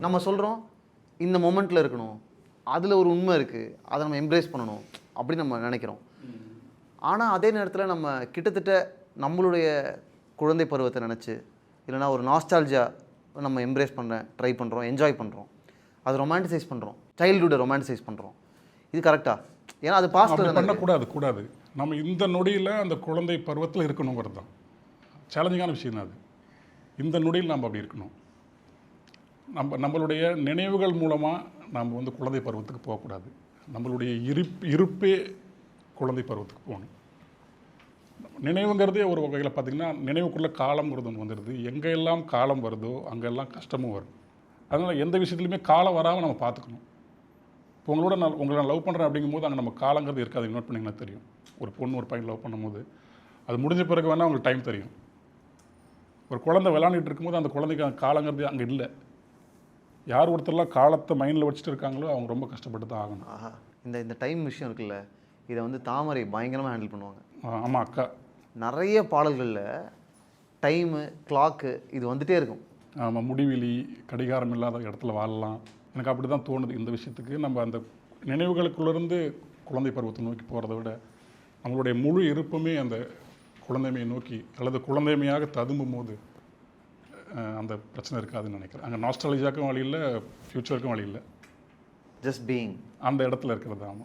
நம்ம சொல்கிறோம் இந்த மொமெண்ட்டில் இருக்கணும், அதில் ஒரு உண்மை இருக்குது, அதை நம்ம எம்ப்ரேஸ் பண்ணணும் அப்படி நம்ம நினைக்கிறோம். ஆனால் அதே நேரத்தில் நம்ம கிட்டத்தட்ட நம்மளுடைய குழந்தை பருவத்தை நினச்சி இல்லைனா ஒரு நாஸ்டால்ஜியா நம்ம எம்ப்ரேஸ் பண்ண ட்ரை பண்ணுறோம், என்ஜாய் பண்ணுறோம், அது ரொமான்டிசைஸ் பண்ணுறோம், சைல்டுஹுட்டை ரொமான்டிசைஸ் பண்ணுறோம். இது கரெக்டாக? ஏன்னா அது பாஸ்ட்டில் பண்ணக்கூடாது. நம்ம இந்த நொடியில் அந்த குழந்தை பருவத்தில் இருக்கணுங்கிறது தான் சேலஞ்சிங்கான விஷயம் தான். அது இந்த நொடியில் நம்ம அப்படி இருக்கணும். நம்மளுடைய நினைவுகள் மூலமாக நம்ம வந்து குழந்தை பருவத்துக்கு போகக்கூடாது. நம்மளுடைய இருப்பே குழந்தை பருவத்துக்கு போகணும். நினைவுங்கிறதே ஒரு வகையில் பார்த்திங்கன்னா நினைவுக்குள்ளே காலம்ங்கிறது ஒன்று வந்துடுது. எங்கெல்லாம் காலம் வருதோ அங்கெல்லாம் கஷ்டமும் வரும். அதனால் எந்த விஷயத்துலையுமே காலம் வராமல் நம்ம பார்த்துக்கணும். இப்போ உங்களை நான் லவ் பண்ணுறேன் அப்படிங்கும்போது அங்கே நம்ம காலங்கிறது இருக்காது. நோட் பண்ணிங்கன்னா தெரியும். ஒரு பொண்ணு ஒரு பையன் லவ் பண்ணும்போது அது முடிஞ்ச பிறகு வேணால் அவங்களுக்கு டைம் தெரியும். ஒரு குழந்தை விளாண்டுட்டு இருக்கும்போது அந்த குழந்தைக்கு அந்த காலங்கிறது அங்கே இல்லை. யார் ஒருத்தர்லாம் காலத்தை மைண்டில் வச்சுட்டு இருக்காங்களோ அவங்க ரொம்ப கஷ்டப்பட்டு தான் ஆகணும். ஆஹா, இந்த டைம் விஷயம் இருக்குல்ல, இதை வந்து தாமரை பயங்கரமாக ஹேண்டில் பண்ணுவாங்க. ஆமாம் அக்கா, நிறைய பாடல்களில் டைமு கிளாக்கு இது வந்துகிட்டே இருக்கும். ஆமாம், முடிவெளி கடிகாரம் இல்லாத இடத்துல வாழலாம். எனக்கு அப்படி தான் தோணுது. இந்த விஷயத்துக்கு நம்ம அந்த நினைவுகளுக்குள்ளேருந்து குழந்தை பருவத்தை நோக்கி போகிறத விட நம்மளுடைய முழு இருப்புமே அந்த குழந்தைமையை நோக்கி அல்லது குழந்தைமையாக ததும்பும் போது அந்த பிரச்சனை இருக்காதுன்னு நினைக்கிறேன். அங்கே நாஸ்டாலஜியாக்கும் வழி இல்லை, ஃப்யூச்சருக்கும் வழி இல்லை. ஜஸ்ட் பீயிங் அந்த இடத்துல இருக்கிறது. ஆமாம்.